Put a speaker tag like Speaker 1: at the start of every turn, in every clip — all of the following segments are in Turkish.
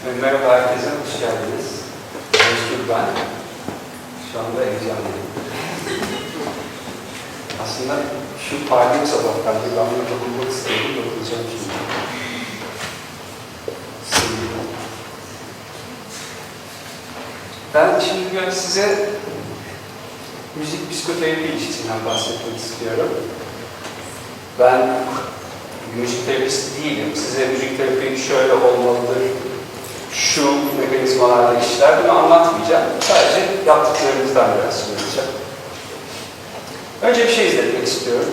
Speaker 1: Merhaba herkese, hoş geldiniz. Özgür ben. Şu anda heyecanlıyım. Aslında şu parlayıp sabahtan bir ben bunu dokunmak istedim, dokunacağım şimdi. Ben şimdi bugün size müzik psikoterapi ilişkisinden bahsetmek istiyorum. Ben müzik terapisti değilim. Size müzik terapi şöyle olmalıdır, şu mekanizmalarda işler, bunu anlatmayacağım. Sadece yaptıklarımızdan biraz söyleyeceğim. Önce bir şey izletmek istiyorum.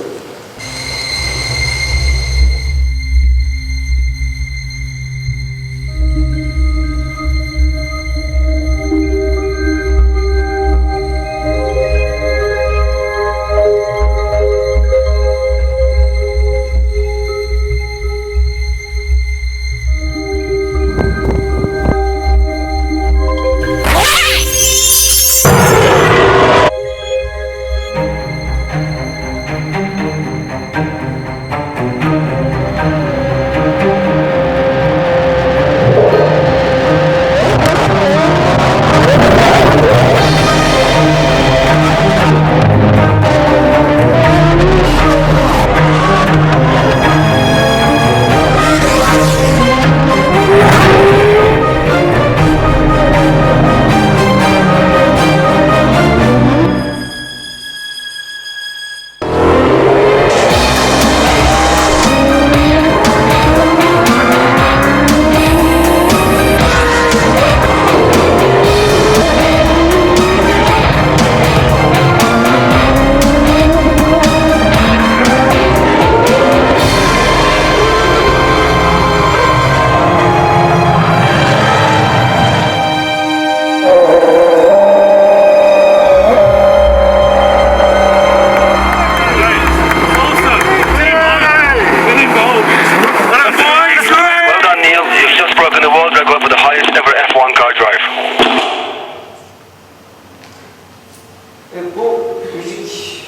Speaker 1: Bu müzik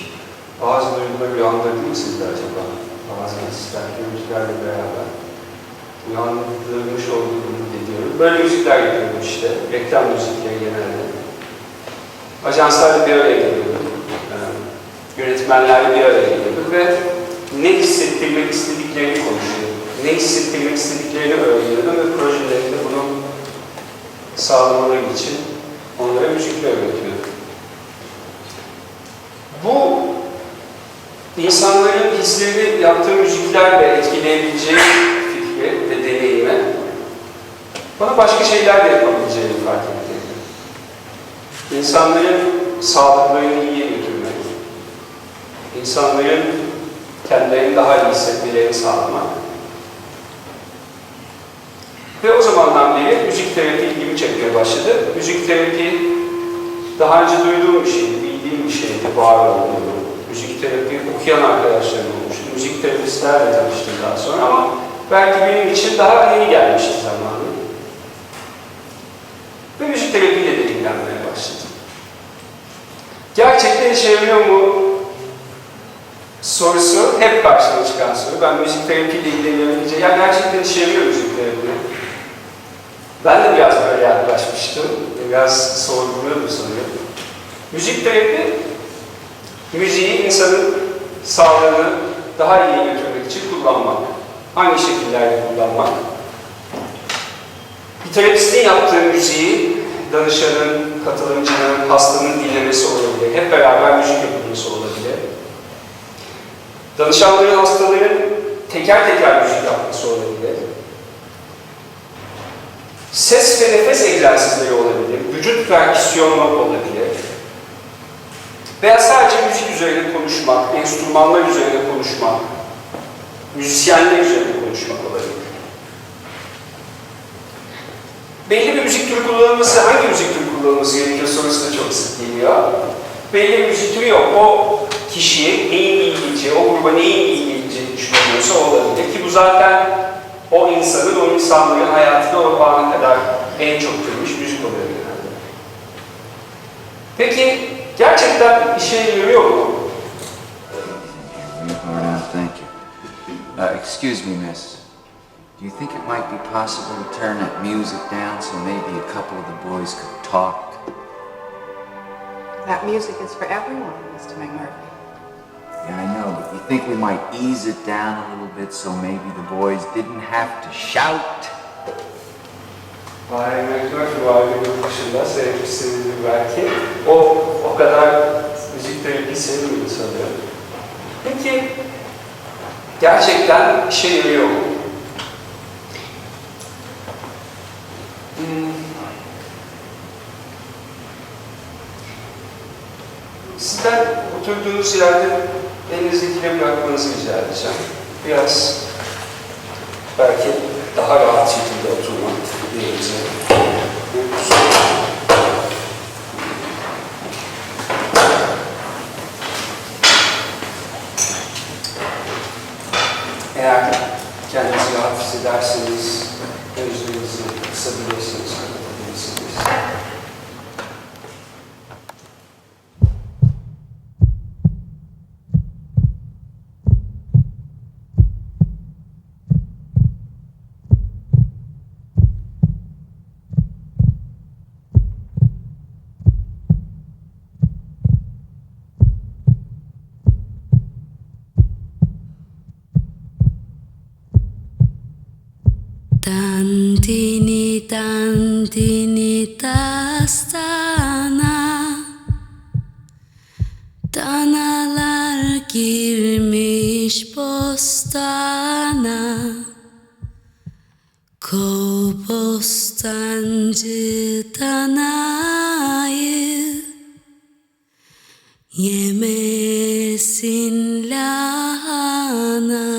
Speaker 1: bazı duyguları uyandırdı mı sizde acaba? Bazı hisler, müziklerle beraber uyandırmış olduğunu ediyorum. Böyle müzikler yapıyorum işte, reklam müzikleri genelde. Ajanslarla bir araya geliyorduk, yönetmenlerle bir araya geliyorduk ve ne hissettirmek istediklerini konuşuyorduk. Ne hissettirmek istediklerini öğreniyordum ve projelerinde bunu sağlamaları için onlara müzikle öğretiyordum. Bu, insanların hislerini yaptığı müziklerle etkileyebileceği fikri ve deneyime bana başka şeyler de yapabileceğini fark ettim. İnsanların sağlıklarını iyiye götürmek, insanların kendilerini daha iyi hissetmelerini sağlamak. Ve o zamandan beri müzik terapi ilgimi çekmeye başladı. Müzik terapi daha önce duyduğum bir şeydi, bildiğim bir şeydi, var olduğunu. Müzik terapi okuyan arkadaşlarım olmuştu. Müzik terapistlerle tanıştım daha sonra ama belki benim için daha yeni gelmişti zamanı. Ve müzik terapiyle de ilgilenmeye başladım. Gerçekten işe yarıyor mu sorusu hep karşıma çıkan soru. Ben müzik terapiyle ilgileniyorum diyeceğim. Ya gerçekten işe yarıyor müzik terapi. Ben de biraz böyle yaklaşmıştım. Biraz sorguluyordum sanıyorum. Müzik terapi, müziği insanın sağlığını daha iyi götürmek için kullanmak. Hangi şekillerde kullanmak? Bir terapistin yaptığı müziği danışanın, katılımcının, hastanın dinlemesi olabilir. Hep beraber müzik yapılması olabilir. Danışanların, hastaların teker teker müzik yapması olabilir. Ses ve nefes egzersizleri olabilir. Vücut perküsyonu olabilir. Veya sadece müzik üzerine konuşmak, enstrümanlar üzerine konuşmak, müzisyenler üzerine konuşmak olabilir. Belli bir müzik türü kullanılması, hangi müzik türü kullanılması gerekiyor sorusu da çok sık geliyor. Belli bir müzik türü yok. O kişiye neyin iyi geleceği, o gruba neyin iyi geleceğini düşünüyorsa olabilir. Ki bu zaten o insanın, o insanların hayatında o ana kadar en çok görmüş müzik oluyor genelde. Peki, gerçekten işe yarıyor mu?
Speaker 2: Thank you. Excuse me, miss. Do you think it might be possible to turn that music down so maybe a couple of the boys could talk?
Speaker 3: That music is for everyone, Mr. McMurphy.
Speaker 2: Yeah, I know, but you think we might ease it down a little bit so maybe the boys didn't have to shout?
Speaker 1: Bay McMurphy var günün başında sevgilisidir belki. O kadar müzik terapiyi sevmiyor sanıyorum. Peki, gerçekten işe yarıyor mu? Sizden oturduğunuz yerde elinizdekileri bırakmanızı rica edeceğim. Biraz belki daha rahat şekilde oturmak diyebiliriz. Eğer kendinizi rahat hissederseniz gözlerinizi kısabilirsiniz, kapatabilirsiniz.
Speaker 4: Tantini tastana, danalar girmiş bostana. Kov bostancı danayı, yemesin lahanayı.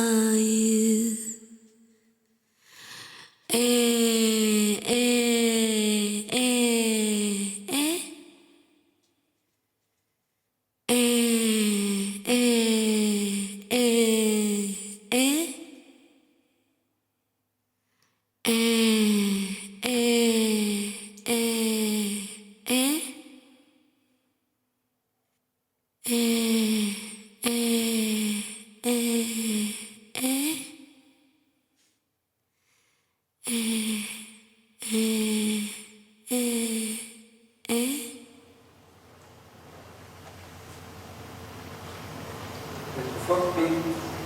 Speaker 1: Ufak bir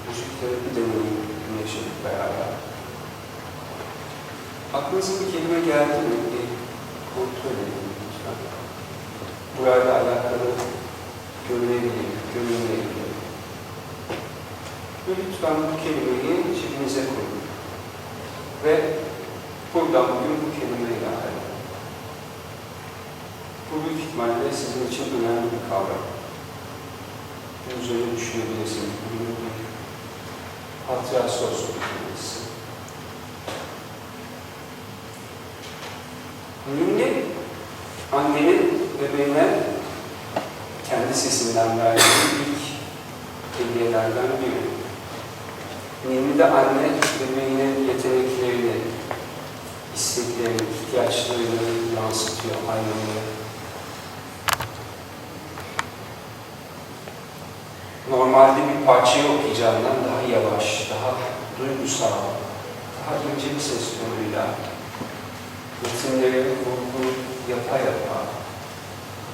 Speaker 1: müzik terapi deneyimi yaşadık beraber. Aklınıza bir kelime geldi mi? Bir kontrol edin lütfen. Burayla alakalı görünebilir, görünmeyebilir. Ve lütfen bu kelimeyi cebinize koyun. Ve buradan bugün bu kelimeyle ayrılın. Bu büyük ihtimalle sizin için önemli bir kavram. Üzerine düşünebilirsiniz. Bugün bir hatıra sorusu düşünebilirsin. Ninni, annenin bebeğine kendi sesinden verdiği ilk hediyelerden biri. Ninni de anne bebeğinin yeteneklerini, isteklerini, ihtiyaçlarını yansıtıyor aynaya. Normalde bir parçayı okuyacağından daha yavaş, daha duygusal, daha ince bir ses tonuyla ritimleri vurgu yapa yapa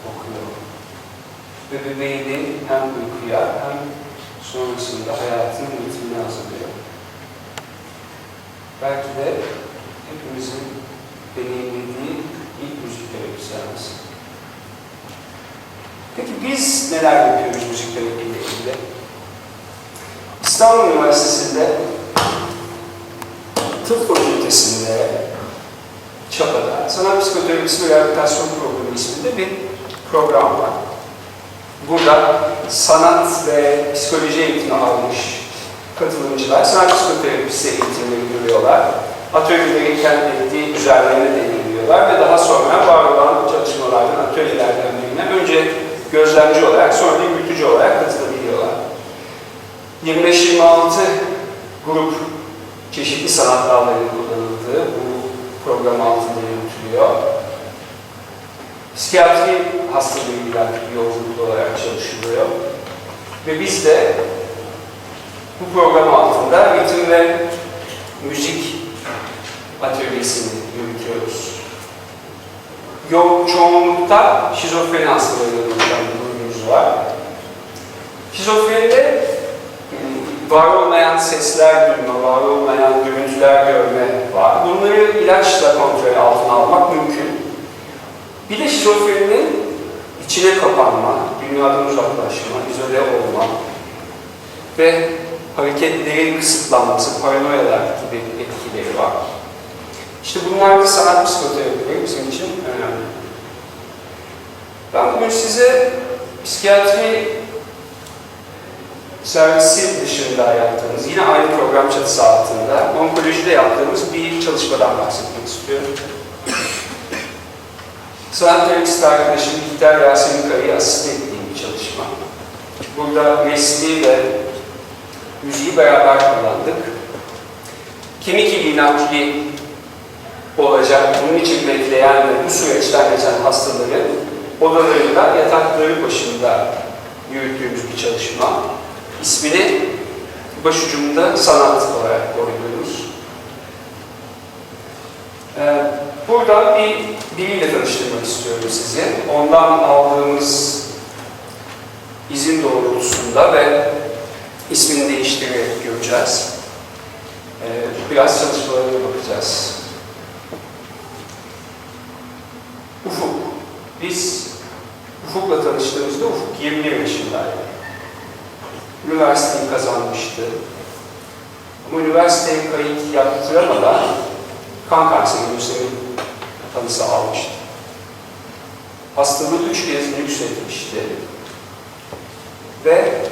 Speaker 1: okuyor. Ve bebeğini hem uykuya hem sonrasında hayatının ritmini hazırlıyor. Belki de hepimizin deneyimlediği ilk müzik terapi seansı. Peki biz neler yapıyoruz müzik terapiyle ilgili? İstanbul Üniversitesi'nde tıp fakültesinde Çapa'da sanat psikoterapisi ve rehabilitasyon programı isminde bir program var. Burada sanat ve psikoloji eğitimi almış katılımcılar sanat psikoterapisi eğitimleri görüyorlar. Atölyeleri kendi üzerlerine deneyimliyorlar ve daha sonra var olan çalışmalardan, atölyelerden birine önce gözlemci olarak, sonra da yürütücü olarak katılabiliyorlar. 25-26 grup çeşitli sanat dallarının kullanıldığı bu program altında yürütülüyor. Psikiyatri hastalığıyla yolculuk olarak çalışılıyor. Ve biz de bu program altında ritim ve müzik teorisini yürütüyoruz. Çoğunlukta şizofreni hastalarıyla oluşan bir grubumuz var. Şizofrenide var olmayan sesler duyma, var olmayan görüntüler görme var. Bunları ilaçla kontrol altına almak mümkün. Bir de şizofreninin içine kapanma, dünyadan uzaklaşma, izole olma ve hareketlerin kısıtlanması, paranoyalar gibi etkileri var. İşte bunlar da sanat psikoterapileri bizim için önemli. Ben bugün size psikiyatri servisi dışında yaptığımız, yine aynı program çatısı altında, onkolojide yaptığımız bir çalışmadan bahsetmek istiyorum. Sanat terapist arkadaşım Bihter Yasemin Kaya'yı asist ettiğim bir çalışma. Burada resmi ve müziği beraber kullandık. Kemik iliği nakli olacak, bunun için bekleyen ve bu süreçten geçen hastaların odalarında, yatakları başında yürüttüğümüz bir çalışma. İsmini başucumda sanat olarak koyuyoruz. Burada biriyle tanıştırmak istiyorum sizi. Ondan aldığımız izin doğrultusunda ve ismini değiştirerek göreceğiz. Biraz çalışmalarına bakacağız. Ufuk. Biz Ufuk'la tanıştığımızda Ufuk 21 yaşındaydı. Üniversiteyi kazanmıştı. Ama üniversiteye kayıt yaptıramadan kan kanseri lösemi tanısı almıştı. Hastalığı 3 kez yükseltmişti. Ve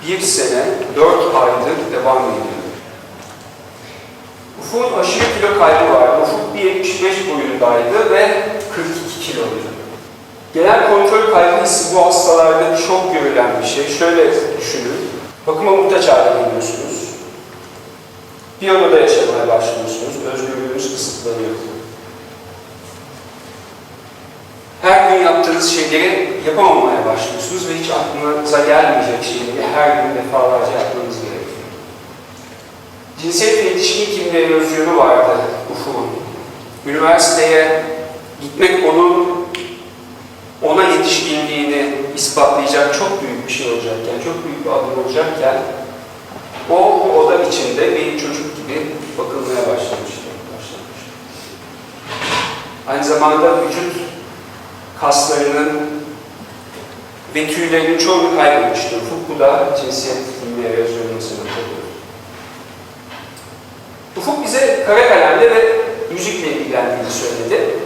Speaker 1: 1 sene 4 aydır devam ediyor. Ufuk'un aşırı kilo kaybı vardı. Ufuk 1.75 boyundaydı ve 42 kiloydu. Genel kontrol kaybı hissi bu hastalarda çok görülen bir şey. Şöyle düşünün. Bakıma muhtaç hale geliyorsunuz. Bir odada yaşamaya başlıyorsunuz. Özgürlüğünüz kısıtlanıyor. Her gün yaptığınız şeyleri yapamamaya başlıyorsunuz ve hiç aklınıza gelmeyecek şeyleri her gün defalarca yapmanız gerekiyor. Cinsiyet ve yetişkin kimliği erozyonu vardı Ufuk'un. Üniversiteye gitmek ona yetişkinliğini ispatlayacak çok büyük bir şey olacakken, çok büyük bir adım olacakken o oda içinde bir çocuk gibi bakılmaya başlamıştı. Aynı zamanda vücut kaslarının ve tüylerinin çoğunu kaybolmuştu. Ufuk bu da cinsiyet kimliği erozyonuna sebep oluyor. Ufuk bize kara kalemle ve müzikle ilgilendiğini söyledi.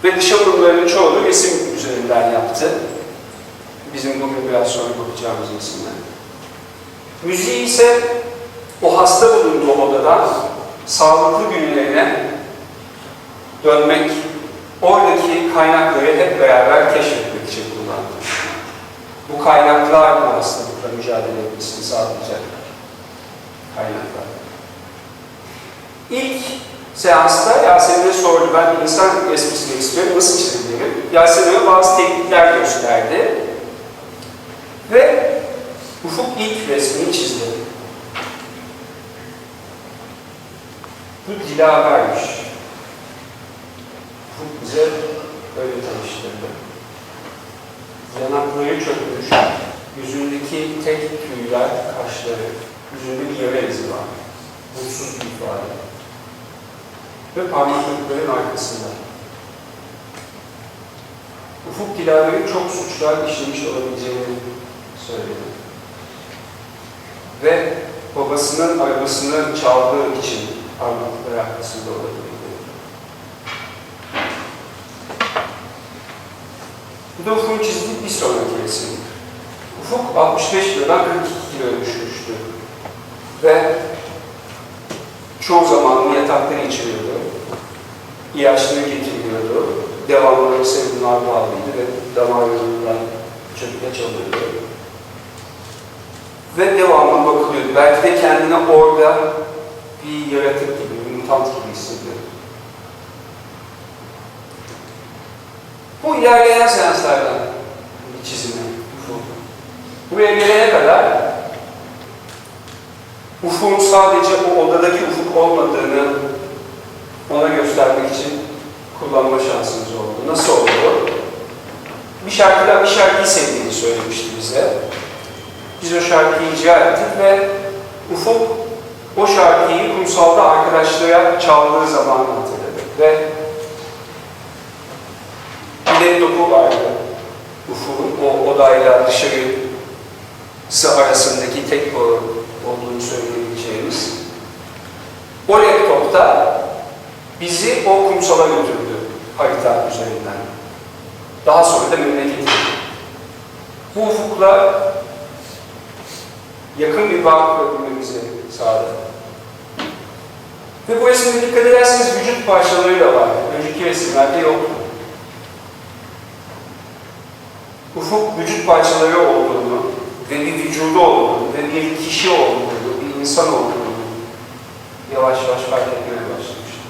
Speaker 1: Ve dış alımlarının çoğunu resim üzerinden yaptı. Bizim bugün biraz sonra bakacağımız resimler. Müziği ise o hasta bulunduğu odadan sağlıklı günlerine dönmek, oradaki kaynakları hep beraber keşfetmek için kullandı. Bu kaynaklar bu hastalıkla mücadele etmesini sağlayacak kaynaklar. İlk seansta Yasemin'e sordu, ben insan resmi çizmek istiyorum, nasıl çizebilirim? Yasemin'e bazı teknikler gösterdi. Ve Ufuk ilk resmini çizdi. Bu Dilaver'miş. Ufuk bize öyle tanıştırdı. Yanakları çökmüş, yüzündeki tek tüyler, kaşları, yüzünde bir yara izi var. Mutsuz bir ifade. Ve parmaklıkların arkasında. Ufuk Dilaver'in çok suçlar işlemiş olabileceğini söyledi. Ve babasının arabasını çaldığı için parmaklıkları arkasında olabildi. Bu da Ufuk'un çizdiği bir sonraki resim. Ufuk 65 kilodan 42 kiloya düşmüştü. Ve çoğu zamanını yatakta geçiriyordu. İlaçları getiriliyordu. Devamlı serumlar bağlıydı ve damar yolundan çöküle çalıyordu. Ve devamlı bakılıyordu. Belki de kendine orada bir yaratık gibi, bir mutant gibi hissediyordu. Bu ilerleyen seanslardan bir çizimi. Buraya gelene kadar Ufuk'un sadece o odadaki Ufuk olmadığını ona göstermek için kullanma şansımız oldu. Nasıl oldu? Bir şarkıyı sevdiğini söylemişti bize. Biz o şarkıyı icra ettik ve Ufuk o şarkıyı kumsalda arkadaşlara çaldığı zaman hatırladı. Ve bir laptopu vardı Ufuk'un, o odayla dışarısı arasındaki tek olduğunu söyleyebileceğimiz. O laptopta bizi o kumsala götürdü harita üzerinden. Daha sonra da memleketi. Bu Ufuk'la yakın bir bağ kurabilmemizi sağladı. Ve bu resimde dikkat ederseniz vücut parçaları da var. Önceki resimlerde yoktu. Ufuk vücut parçaları olduğunu ve bir vücudu olduğunu ve bir kişi olduğunu, bir insan olduğunu yavaş yavaş fark etmeye başlamıştı.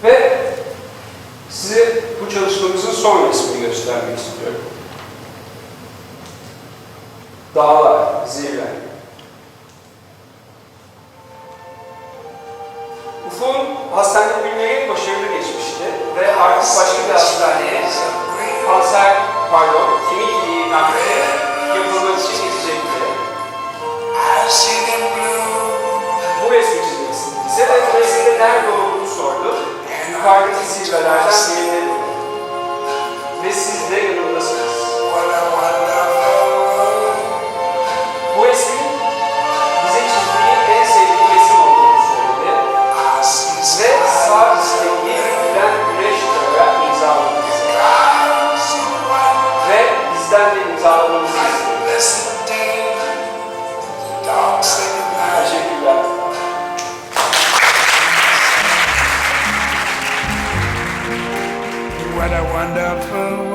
Speaker 1: Ve size bu çalışmamızın son resmini göstermek istiyorum. Dağlar, zirve. Ufuk'un hastane günleri başarılı geçmişti ve artık başka bir hastaneye kemik iliği nakli yapılmak için gidecekti. Bu resmi çizmek istedi bize ve bu resimde nerede olduğunu sordu. Yukarıdaki zirvelerden birinde ve siz de yanımdasınız. Bu resmin bize çizdiği en sevdiği resim olduğunu söyledi. Ve sağ üstteki gülen güneş olarak imzaladı bize. Ve bizden de imzalamamızı istedi. Teşekkürler.
Speaker 5: What a wonderful